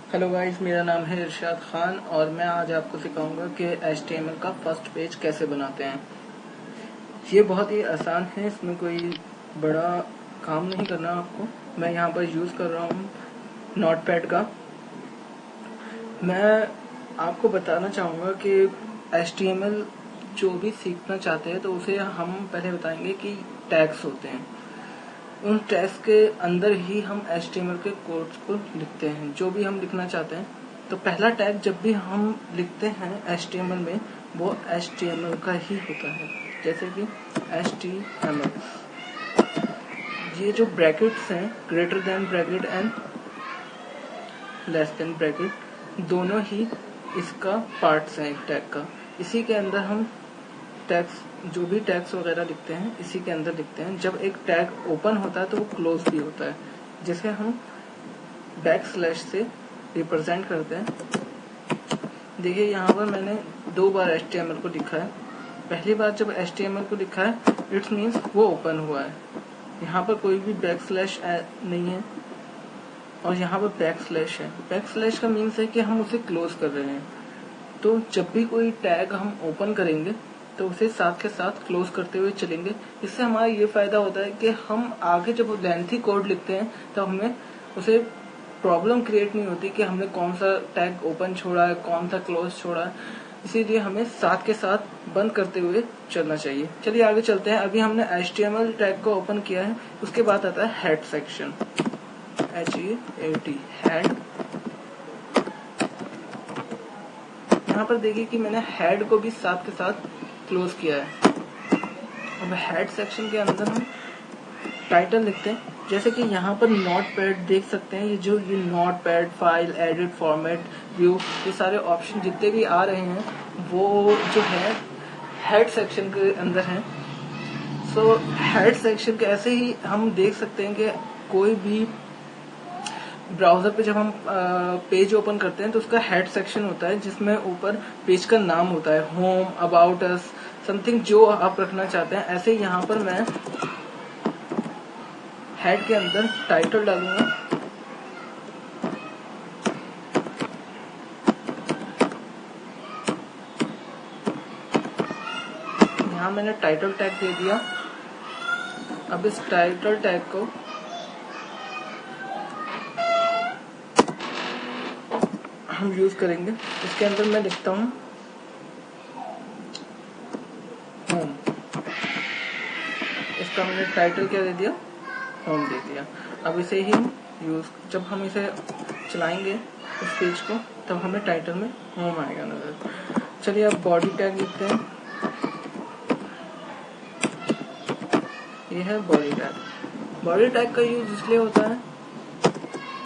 Hello guys, मेरा नाम है इरशाद खान और मैं आज आपको सिखाऊंगा कि HTML का फर्स्ट पेज कैसे बनाते हैं। ये बहुत ही आसान है, इसमें कोई बड़ा काम नहीं करना आपको। मैं यहाँ पर यूज़ कर रहा हूँ नोटपैड का। मैं आपको बताना चाहूँगा कि HTML जो भी सीखना चाहते हैं तो उसे हम पहले बताएंगे कि टैग्स होते हैं। उन टैग्स के अंदर ही हम HTML के कोड्स को लिखते हैं, जो भी हम लिखना चाहते हैं। तो पहला टैग जब भी हम लिखते हैं HTML में, वो HTML का ही होता है। जैसे कि HTML, ये जो ब्रैकेट्स हैं, greater than bracket and less than bracket, दोनों ही इसका पार्ट्स हैं एक टैग का। इसी के अंदर हम टैग्स, जो भी टैग्स वगैरह लिखते हैं, इसी के अंदर लिखते हैं। जब एक टैग ओपन होता है तो वो क्लोज भी होता है, जिसे हम बैकस्लैश से रिप्रेजेंट करते हैं। देखिए यहाँ पर मैंने 2 बार HTML को लिखा है। पहली बार जब HTML को लिखा है, इट्स मीन्स वो ओपन हुआ है। यहाँ पर कोई भी बैकस्लैश नहीं है और यहाँ पर बैकस्लैश है। बैकस्लैश का मीन्स है कि हम उसे क्लोज कर रहे हैं। तो जब भी कोई टैग हम ओपन करेंगे तो उसे साथ के साथ क्लोज करते हुए चलेंगे। इससे हमारा ये फायदा होता है कि हम आगे जब लेंथी कोड लिखते हैं तो हमें उसे प्रॉब्लम क्रिएट नहीं होती कि हमने कौन सा टैग ओपन छोड़ा है, कौन सा क्लोज छोड़ा है। इसीलिए हमें साथ के साथ बंद करते हुए चलना चाहिए। चलिए आगे चलते हैं। अभी हमने HTML टैग को ओपन किया है, उसके बाद आता है हेड सेक्शन, HEAD, हेड। यहाँ पर देखिए कि मैंने हेड को भी साथ के साथ क्लोज किया है। अब हेड सेक्शन के अंदर हम टाइटल लिखते हैं। जैसे कि यहाँ पर नोटपैड देख सकते हैं, ये notepad, file, edit, format, view, ये सारे ऑप्शन जितने भी आ रहे हैं वो जो है हेड सेक्शन के अंदर हैं। सो हेड सेक्शन के ऐसे ही हम देख सकते हैं कि कोई भी ब्राउजर पे जब हम पेज ओपन करते हैं तो उसका हेड सेक्शन होता है, जिसमें ऊपर पेज का नाम होता है, होम, अबाउट अस, समथिंग जो आप रखना चाहते हैं। ऐसे ही यहाँ पर मैं हेड के अंदर टाइटल डालूंगा। यहाँ मैंने टाइटल टैग दे दिया। अब इस टाइटल टैग को हम यूज करेंगे। इसके अंदर मैं लिखता हूँ होम। इसका मैंने टाइटल क्या दे दिया, होम दे दिया। अब इसे ही यूज, जब हम इसे चलाएंगे इस पेज को, तब हमें टाइटल में होम आएगा नजर। चलिए अब बॉडी टैग लिखते हैं। ये है बॉडी टैग। बॉडी टैग का यूज इसलिए होता है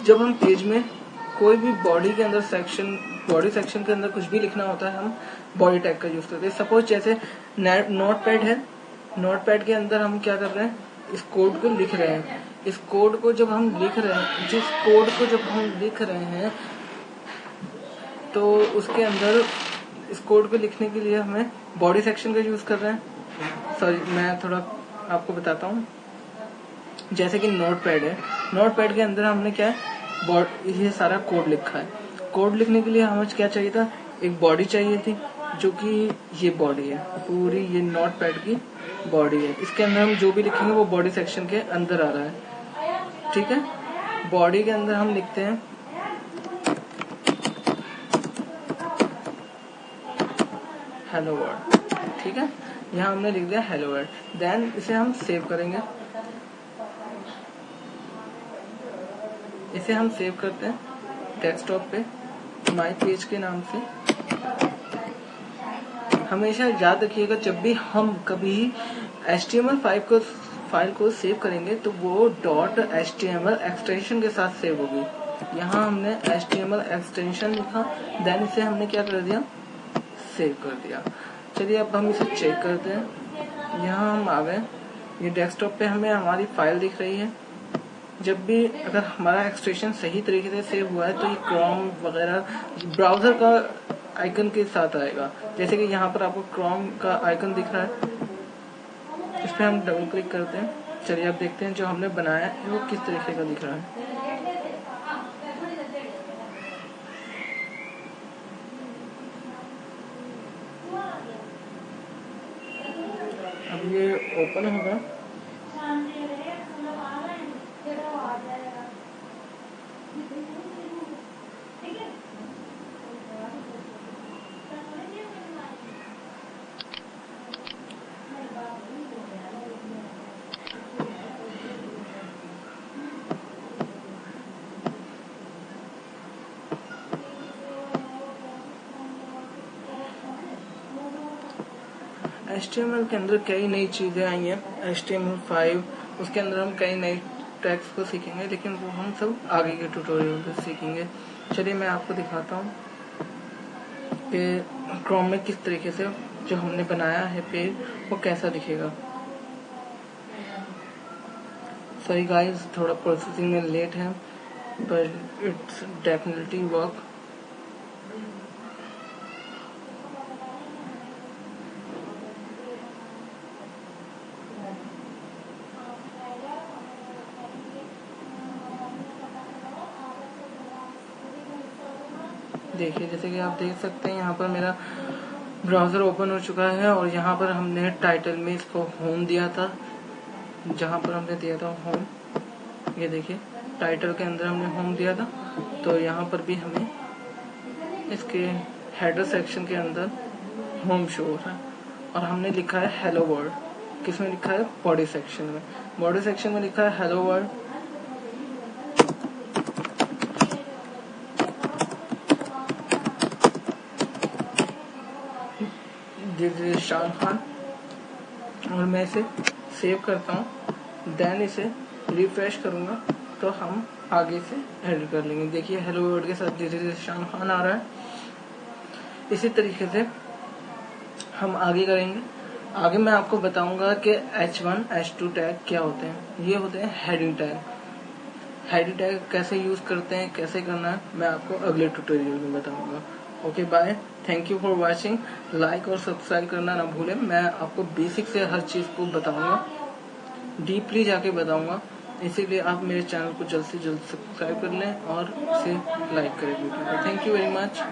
जब हम पेज में कोई भी बॉडी के अंदर सेक्शन, बॉडी सेक्शन के अंदर कुछ भी लिखना होता है, हम बॉडी टैग का यूज करते हैं। सपोज जैसे नोटपैड है, नोटपैड के अंदर हम क्या कर रहे हैं, इस कोड को लिख रहे हैं। इस कोड को जब हम लिख रहे हैं, जिस कोड को जब हम लिख रहे हैं, तो उसके अंदर इस कोड को लिखने के लिए हमें बॉडी सेक्शन का यूज कर रहे हैं। सॉरी, मैं थोड़ा आपको बताता हूँ। जैसे कि नोटपैड है, नोटपैड के अंदर हमने क्या है, ये सारा कोड लिखा है। कोड लिखने के लिए हमें क्या चाहिए था, एक बॉडी चाहिए थी, जो कि ये बॉडी है, पूरी ये नोटपैड की बॉडी है। इसके अंदर हम जो भी लिखेंगे वो बॉडी सेक्शन के अंदर आ रहा है। ठीक है, बॉडी के अंदर हम लिखते हैं हेलो वर्ल्ड। ठीक है, यहाँ हमने लिख दिया हेलो वर्ल्ड। देन इसे हम सेव करेंगे। इसे हम सेव करते हैं डेस्कटॉप पे माई पेज के नाम से। हमेशा याद रखिएगा, जब भी हम कभी HTML फाइल को सेव करेंगे तो वो .html एक्सटेंशन के साथ सेव होगी। यहाँ हमने HTML एक्सटेंशन लिखा, देन इसे हमने क्या कर दिया, सेव कर दिया। चलिए अब हम इसे चेक करते हैं। यहाँ हम आ गए, ये डेस्कटॉप पे हमें हमारी फाइल दिख रही है। जब भी अगर हमारा एक्सटेंशन सही तरीके से सेव हुआ है तो ये क्रोम वगैरह ब्राउजर का आइकन के साथ आएगा। जैसे कि यहाँ पर आपको क्रोम का आइकन दिख रहा है, इस पर हम डबल क्लिक करते हैं। चलिए अब देखते हैं जो हमने बनाया है वो किस तरीके का दिख रहा है। ओपन होगा। HTML के अंदर कई नई चीज़ें आई हैं। HTML5 उसके अंदर हम कई नए टैग्स को सीखेंगे, लेकिन वो हम सब आगे के ट्यूटोरियल में सीखेंगे। चलिए मैं आपको दिखाता हूँ कि क्रोम में किस तरीके से जो हमने बनाया है पेज वो कैसा दिखेगा। सॉरी गाइस, थोड़ा प्रोसेसिंग में लेट है, बट इट्स डेफिनेटली वर्क। देखिए, जैसे कि आप देख सकते हैं यहाँ पर मेरा ब्राउज़र ओपन हो चुका है और यहाँ पर हमने टाइटल में इसको होम दिया था, जहाँ पर हमने दिया था होम। ये देखिए, टाइटल के अंदर हमने होम दिया था, तो यहाँ पर भी हमें इसके हेडर सेक्शन के अंदर होम शो हो रहा है। और हमने लिखा है हेलो वर्ल्ड। किसमें लिखा है? बॉडी सेक्शन में। बॉडी सेक्शन में लिखा है हेलो वर्ल्ड। दिस इज शान खान। और मैं इसे सेव करता हूँ, देन इसे रिफ्रेश करूंगा तो हम आगे से एडिट कर लेंगे। देखिए, हेलो वर्ल्ड के साथ दिस इज शान खान आ रहा है। इसी तरीके से हम आगे करेंगे। आगे मैं आपको बताऊंगा कि H1, H2 टैग क्या होते हैं। ये होते हैं हेडिंग टैग। हेडिंग टैग कैसे यूज करते हैं, कैसे करना है, मैं आपको अगले ट्यूटोरियल में बताऊंगा। Okay, bye. Thank you for watching. Like और सब्सक्राइब करना ना भूलें। मैं आपको बेसिक से हर चीज को बताऊंगा, डीपली जाके बताऊंगा। इसीलिए आप मेरे चैनल को जल्द से जल्द सब्सक्राइब कर लें और इसे लाइक करें। Thank you very much.